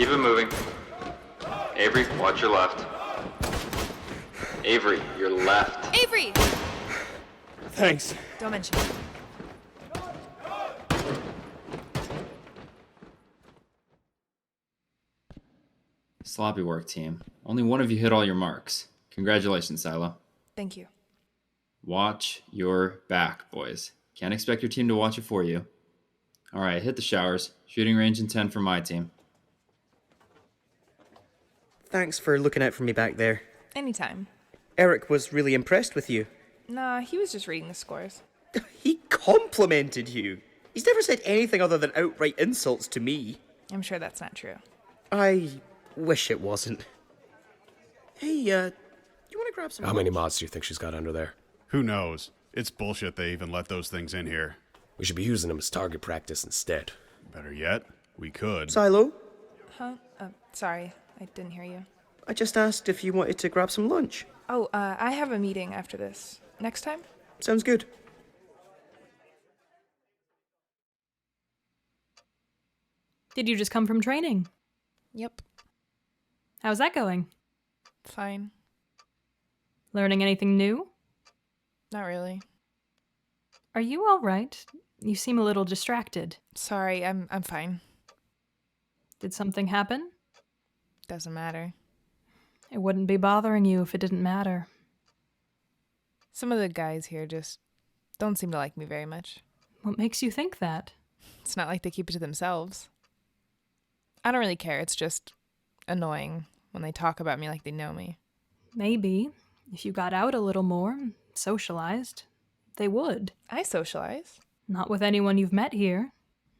Keep it moving. Avery, watch your left. Avery, your left. Avery! Thanks. Don't mention it. Sloppy work, team. Only one of you hit all your marks. Congratulations, Psy0. Thank you. Watch your back, boys. Can't expect your team to watch it for you. All right, hit the showers. Shooting range in 10 for my team. Thanks for looking out for me back there. Anytime. Eric was really impressed with you. Nah, he was just reading the scores. He complimented you. He's never said anything other than outright insults to me. I'm sure that's not true. I wish it wasn't. Hey, you want to grab some How many lunch? mods do you think she's got under there? Who knows? It's bullshit they even let those things in here. We should be using them as target practice instead. Better yet, we could. Psy0, Huh? Sorry, I didn't hear you. I just asked if you wanted to grab some lunch. Oh, I have a meeting after this. Next time? Sounds good. Did you just come from training? Yep. How's that going? Fine. Learning anything new? Not really. Are you all right? You seem a little distracted. Sorry, I'm fine. Did something happen? Doesn't matter. It wouldn't be bothering you if it didn't matter. Some of the guys here just don't seem to like me very much. What makes you think that? It's not like they keep it to themselves. I don't really care. It's just annoying when they talk about me like they know me. Maybe, if you got out a little more, socialized, they would. I socialize. Not with anyone you've met here.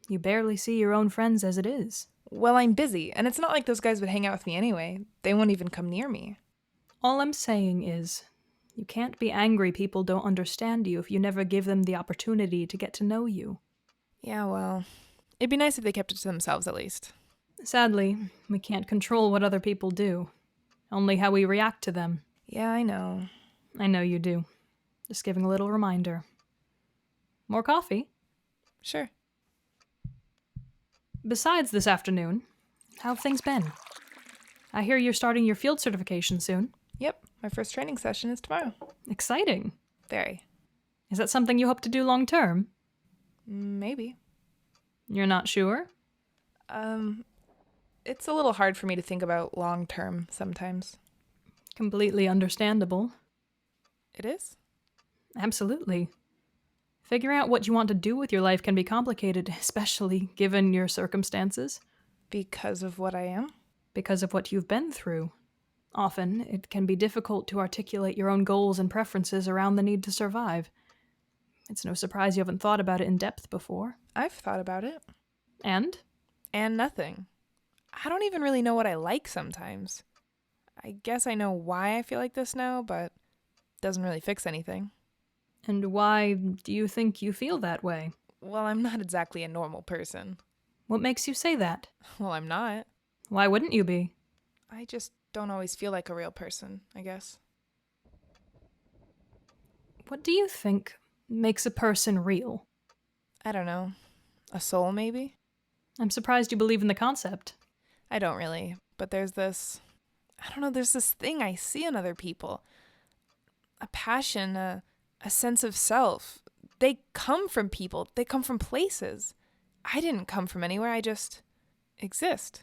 You barely see your own friends as it is. Well, I'm busy, and it's not like those guys would hang out with me anyway. They won't even come near me. All I'm saying is, you can't be angry people don't understand you if you never give them the opportunity to get to know you. Yeah, well, it'd be nice if they kept it to themselves at least. Sadly, we can't control what other people do. Only how we react to them. Yeah, I know. I know you do. Just giving a little reminder. More coffee? Sure. Besides this afternoon, how have things been? I hear you're starting your field certification soon. Yep, my first training session is tomorrow. Exciting. Very. Is that something you hope to do long term? Maybe. You're not sure? It's a little hard for me to think about long term sometimes. Completely understandable. It is? Absolutely. Figuring out what you want to do with your life can be complicated, especially given your circumstances. Because of what I am? Because of what you've been through. Often, it can be difficult to articulate your own goals and preferences around the need to survive. It's no surprise you haven't thought about it in depth before. I've thought about it. And? And nothing. I don't even really know what I like sometimes. I guess I know why I feel like this now, but it doesn't really fix anything. And why do you think you feel that way? Well, I'm not exactly a normal person. What makes you say that? Well, I'm not. Why wouldn't you be? I just don't always feel like a real person, I guess. What do you think makes a person real? I don't know. A soul, maybe? I'm surprised you believe in the concept. I don't really, but there's this thing I see in other people. A passion, a sense of self. They come from people. They come from places. I didn't come from anywhere. I just exist.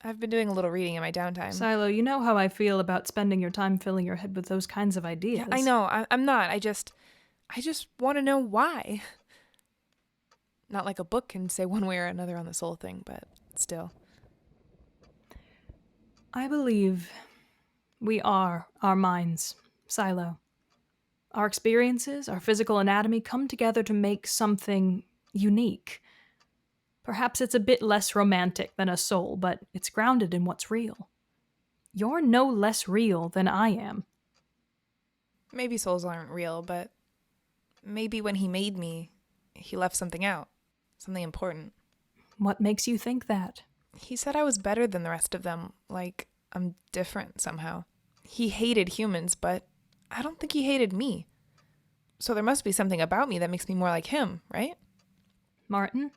I've been doing a little reading in my downtime. Psy0, you know how I feel about spending your time filling your head with those kinds of ideas. Yeah, I know. I'm not. I just want to know why. Not like a book can say one way or another on this whole thing, but still. I believe we are our minds, Psy0. Our experiences, our physical anatomy come together to make something unique. Perhaps it's a bit less romantic than a soul, but it's grounded in what's real. You're no less real than I am. Maybe souls aren't real, but maybe when he made me, he left something out. Something important. What makes you think that? He said I was better than the rest of them, like I'm different somehow. He hated humans, but I don't think he hated me. So there must be something about me that makes me more like him, right? Martin?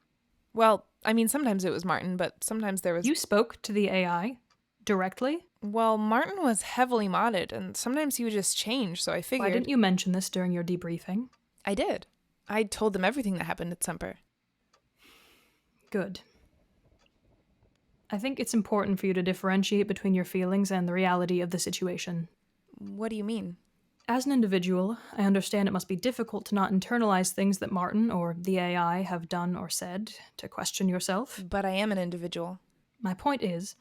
Well, I mean, sometimes it was Martin, but sometimes there was... You spoke to the AI directly? Well, Martin was heavily modded, and sometimes he would just change, so I figured... Why didn't you mention this during your debriefing? I did. I told them everything that happened at Semper. Good. I think it's important for you to differentiate between your feelings and the reality of the situation. What do you mean? As an individual, I understand it must be difficult to not internalize things that Martin or the AI have done or said, to question yourself. But I am an individual. My point is,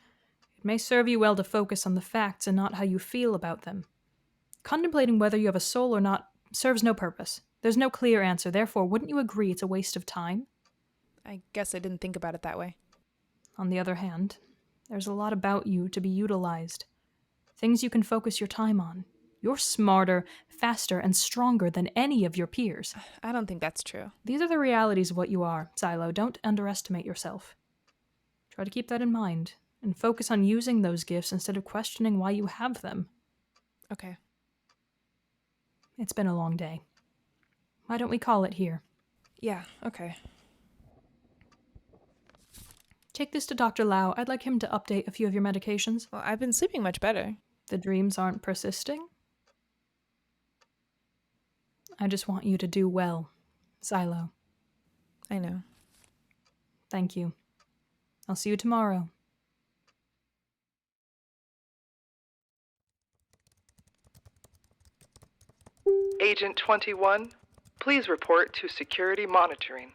it may serve you well to focus on the facts and not how you feel about them. Contemplating whether you have a soul or not serves no purpose. There's no clear answer, therefore, wouldn't you agree it's a waste of time? I guess I didn't think about it that way. On the other hand, there's a lot about you to be utilized. Things you can focus your time on. You're smarter, faster, and stronger than any of your peers. I don't think that's true. These are the realities of what you are, Psy0. Don't underestimate yourself. Try to keep that in mind, and focus on using those gifts instead of questioning why you have them. Okay. It's been a long day. Why don't we call it here? Yeah, okay. Take this to Dr. Lau. I'd like him to update a few of your medications. Well, I've been sleeping much better. The dreams aren't persisting? I just want you to do well, Psy0. I know. Thank you. I'll see you tomorrow. Agent 21, please report to security monitoring.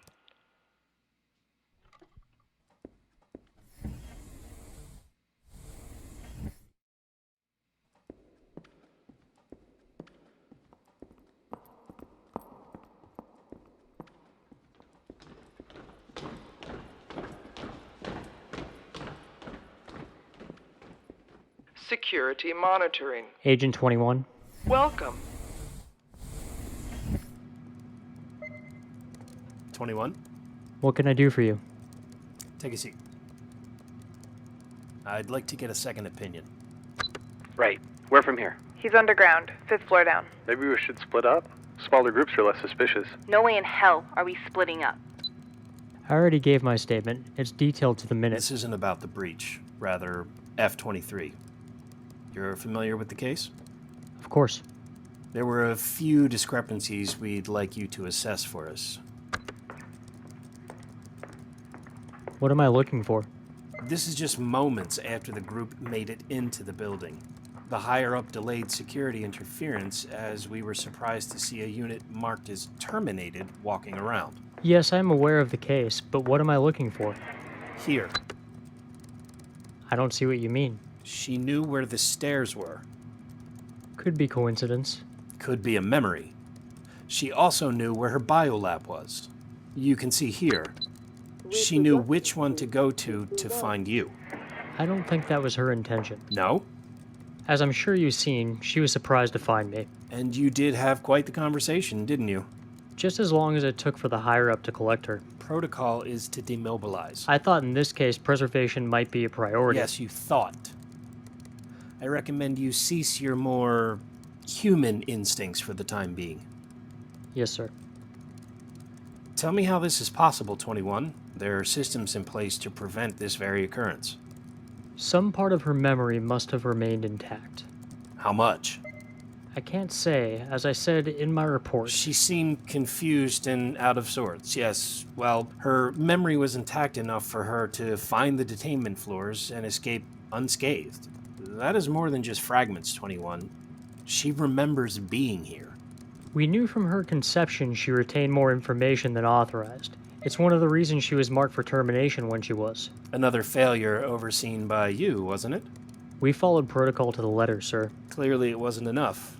Security monitoring. Agent 21. Welcome. 21. What can I do for you? Take a seat. I'd like to get a second opinion. Right. Where from here? He's underground, 5th floor down. Maybe we should split up? Smaller groups are less suspicious. No way in hell are we splitting up. I already gave my statement. It's detailed to the minute. This isn't about the breach, rather F-23. You're familiar with the case? Of course. There were a few discrepancies we'd like you to assess for us. What am I looking for? This is just moments after the group made it into the building. The higher-up delayed security interference as we were surprised to see a unit marked as terminated walking around. Yes, I'm aware of the case, but what am I looking for? Here. I don't see what you mean. She knew where the stairs were. Could be coincidence. Could be a memory. She also knew where her biolab was. You can see here. She knew which one to go to find you. I don't think that was her intention. No? As I'm sure you've seen, she was surprised to find me. And you did have quite the conversation, didn't you? Just as long as it took for the higher-up to collect her. Protocol is to demobilize. I thought in this case preservation might be a priority. Yes, you thought. I recommend you cease your more human instincts for the time being. Yes, sir. Tell me how this is possible, 21. There are systems in place to prevent this very occurrence. Some part of her memory must have remained intact. How much? I can't say. As I said in my report... She seemed confused and out of sorts, yes. Well, her memory was intact enough for her to find the detainment floors and escape unscathed. That is more than just fragments, 21. She remembers being here. We knew from her conception she retained more information than authorized. It's one of the reasons she was marked for termination when she was. Another failure overseen by you, wasn't it? We followed protocol to the letter, sir. Clearly it wasn't enough.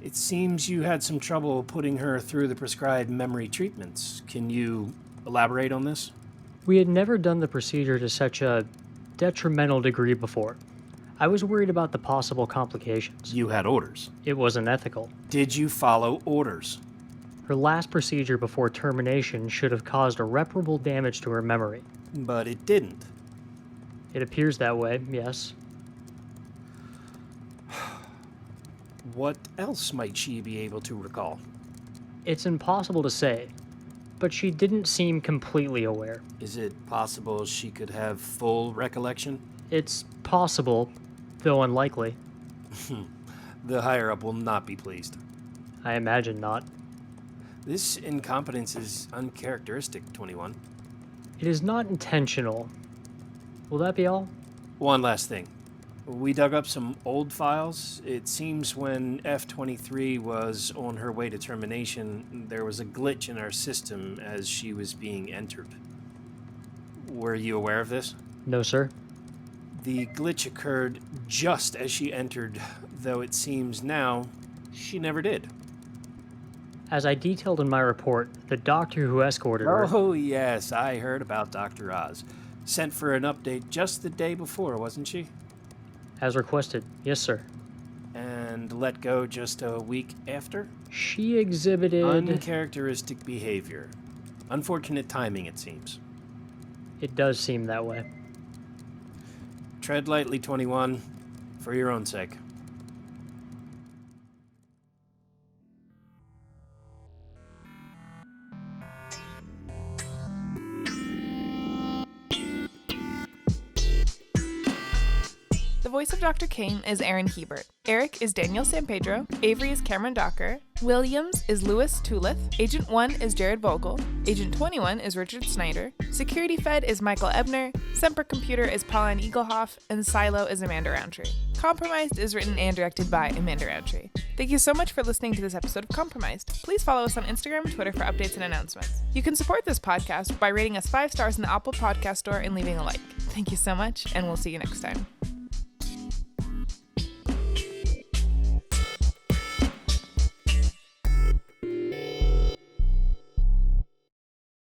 It seems you had some trouble putting her through the prescribed memory treatments. Can you elaborate on this? We had never done the procedure to such a detrimental degree before. I was worried about the possible complications. You had orders. It wasn't ethical. Did you follow orders? Her last procedure before termination should have caused irreparable damage to her memory. But it didn't. It appears that way, yes. What else might she be able to recall? It's impossible to say. but she didn't seem completely aware. Is it possible she could have full recollection? It's possible, though unlikely. The higher-up will not be pleased. I imagine not. This incompetence is uncharacteristic, 21. It is not intentional. Will that be all? One last thing. We dug up some old files. It seems when F-23 was on her way to termination, there was a glitch in our system as she was being entered. Were you aware of this? No, sir. The glitch occurred just as she entered, though it seems now she never did. As I detailed in my report, the doctor who escorted her... Oh, yes, I heard about Dr. Oz. Sent for an update just the day before, wasn't she? As requested, yes, sir. And let go just a week after? She exhibited... uncharacteristic behavior. Unfortunate timing, it seems. It does seem that way. Tread lightly, 21, for your own sake. The voice of Dr. Kane is Aaron Hebert. Eric is Daniel Sampedro. Avery is Cameron Docker. Williams is Louis Tulith. Agent 1 is Jared Vogel. Agent 21 is Richard Snyder. Security Fed is Michael Ebner. Semper Computer is Pauline Eaglehoff. And Psy0 is Amanda Roundtree. Compromised is written and directed by Amanda Roundtree. Thank you so much for listening to this episode of Compromised. Please follow us on Instagram and Twitter for updates and announcements. You can support this podcast by rating us 5 stars in the Apple Podcast Store and leaving a like. Thank you so much, and we'll see you next time.